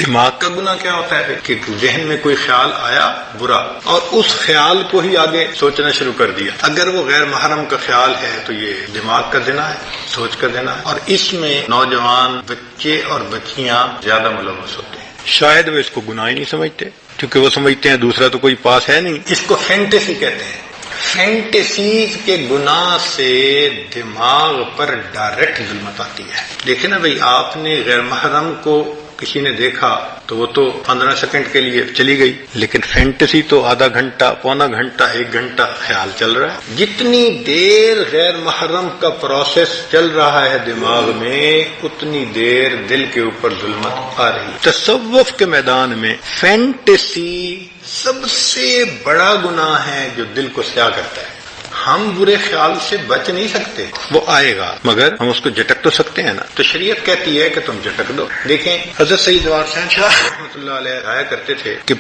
دماغ کا گناہ کیا ہوتا ہے کہ ذہن میں کوئی خیال آیا برا اور اس خیال کو ہی آگے سوچنا شروع کر دیا. اگر وہ غیر محرم کا خیال ہے تو یہ دماغ کا زنا ہے، سوچ کا زنا ہے، اور اس میں نوجوان بچے اور بچیاں زیادہ ملوث ہوتے ہیں. شاید وہ اس کو گناہ ہی نہیں سمجھتے کیونکہ وہ سمجھتے ہیں دوسرا تو کوئی پاس ہے نہیں. اس کو فینٹیسی کہتے ہیں. فینٹیسیز کے گناہ سے دماغ پر ڈائریکٹ ظلمت آتی ہے. دیکھیں نا بھئی، آپ نے غیر محرم کو کسی نے دیکھا تو وہ تو 15 سیکنڈ کے لیے چلی گئی، لیکن فینٹیسی تو آدھا گھنٹہ، پونا گھنٹہ، 1 گھنٹہ خیال چل رہا ہے. جتنی دیر غیر محرم کا پروسیس چل رہا ہے دماغ میں، اتنی دیر دل کے اوپر ظلمت آ رہی ہے. تصوف کے میدان میں فینٹیسی سب سے بڑا گناہ ہے جو دل کو سیاہ کرتا ہے. ہم برے خیال سے بچ نہیں سکتے، وہ آئے گا، مگر ہم اس کو جھٹک تو سکتے ہیں نا. تو شریعت کہتی ہے کہ تم جھٹک دو. دیکھیں حضرت سید وار حسین شاہ رحمۃ اللہ علیہ آیا کرتے تھے کہ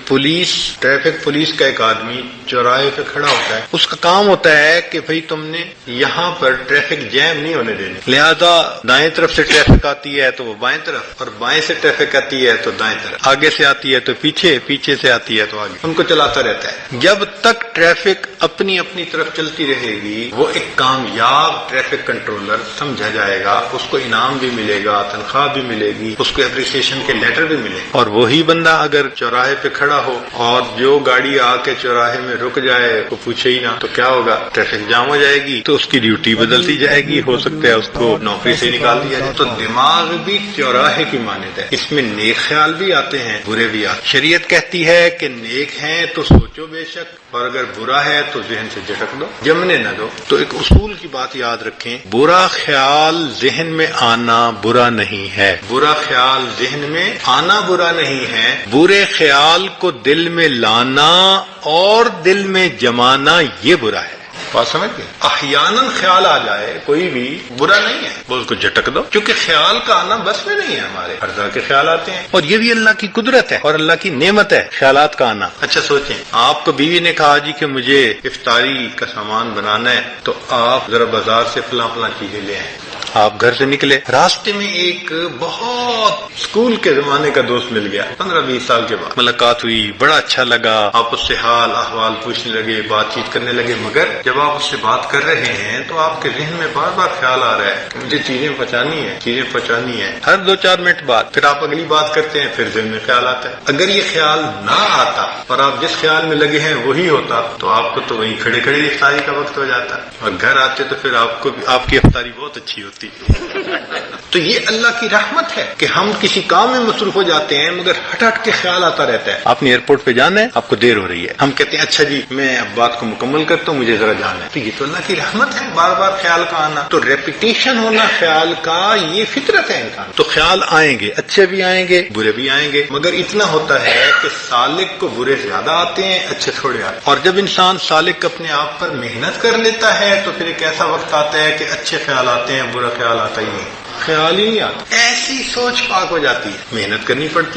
ٹریفک پولیس کا ایک آدمی چوراہے پہ کھڑا ہوتا ہے، اس کا کام ہوتا ہے کہ بھئی تم نے یہاں پر ٹریفک جیم نہیں ہونے دینی، لہذا دائیں طرف سے ٹریفک آتی ہے تو وہ بائیں طرف، اور بائیں سے ٹریفک آتی ہے تو دائیں طرف، آگے سے آتی ہے تو پیچھے، پیچھے سے آتی ہے تو آگے، ان کو چلاتا رہتا ہے. جب تک ٹریفک اپنی اپنی طرف چلتی رہے گی وہ ایک کامیاب ٹریفک کنٹرولر سمجھا جائے گا. اس کو انعام بھی ملے گا، تنخواہ بھی ملے گی، اس کو اپریسیشن کے لیٹر بھی ملے گا. اور وہی بندہ اگر چوراہے پہ کھڑا ہو اور جو گاڑی آ کے چوراہے میں رک جائے کو پوچھے ہی نہ تو کیا ہوگا؟ ٹریفک جام ہو جائے گی، تو اس کی ڈیوٹی بدلتی جائے گی، ہو سکتا ہے اس کو نوکری سے نکال دیا جائے. تو دماغ بھی چوراہے کی مانند ہے، اس میں نیک خیال بھی آتے ہیں، برے بھی آتے ہیں. شریعت کہتی ہے کہ نیک ہیں تو سوچو بے شک، اور اگر برا ہے تو ذہن سے جھٹک دو، جمنے نہ دو. تو ایک اصول کی بات یاد رکھیں، برا خیال ذہن میں آنا برا نہیں ہے. برا خیال ذہن میں آنا برا نہیں ہے، برے خیال کو دل میں لانا اور دل میں جمانا یہ برا ہے. بات سمجھ گئے؟ احیاناً خیال آ جائے کوئی بھی برا نہیں ہے، وہ اس کو جھٹک دو، کیونکہ خیال کا آنا بس میں نہیں ہے. ہمارے ہر طرح کے خیال آتے ہیں، اور یہ بھی اللہ کی قدرت ہے اور اللہ کی نعمت ہے خیالات کا آنا. اچھا سوچیں، آپ کو بیوی نے کہا جی کہ مجھے افطاری کا سامان بنانا ہے، تو آپ ذرا بازار سے فلاں فلاں چیزیں لے آئیں. آپ گھر سے نکلے، راستے میں ایک بہت اسکول کے زمانے کا دوست مل گیا، 15-20 سال کے بعد ملاقات ہوئی، بڑا اچھا لگا، آپ اس سے حال احوال پوچھنے لگے، بات چیت کرنے لگے. مگر جب آپ اس سے بات کر رہے ہیں تو آپ کے ذہن میں بار بار خیال آ رہا ہے کہ مجھے چیزیں پہنچانی ہے. ہر 2-4 منٹ بعد پھر آپ اگلی بات کرتے ہیں، پھر ذہن میں خیال آتا ہے. اگر یہ خیال نہ آتا اور آپ جس خیال میں لگے ہیں وہی ہوتا تو آپ کو تو وہیں کھڑے کھڑے افطاری کا وقت ہو جاتا، اور گھر آتے تو پھر آپ کی افطاری بہت اچھی ہوتی. تو یہ اللہ کی رحمت ہے کہ ہم کسی کام میں مصروف ہو جاتے ہیں مگر ہٹ کے خیال آتا رہتا ہے. آپ نے ایئرپورٹ پہ جانا ہے، آپ کو دیر ہو رہی ہے، ہم کہتے ہیں اچھا جی میں اب بات کو مکمل کرتا ہوں، مجھے ذرا جانا ہے. تو یہ تو اللہ کی رحمت ہے، بار بار خیال کا آنا. تو ریپیٹیشن ہونا خیال کا یہ فطرت ہے انسان. تو خیال آئیں گے، اچھے بھی آئیں گے، برے بھی آئیں گے، مگر اتنا ہوتا ہے کہ سالک کو برے زیادہ آتے ہیں، اچھے تھوڑے آتے ہیں. اور جب انسان سالک اپنے آپ پر محنت کر لیتا ہے تو پھر ایک ایسا وقت آتا ہے کہ اچھے خیال آتے ہیں، برا خیال آتا ہی نہیں، خیال ہی نہیں آتا. ایسی سوچ پاک ہو جاتی ہے، محنت کرنی پڑتی ہے.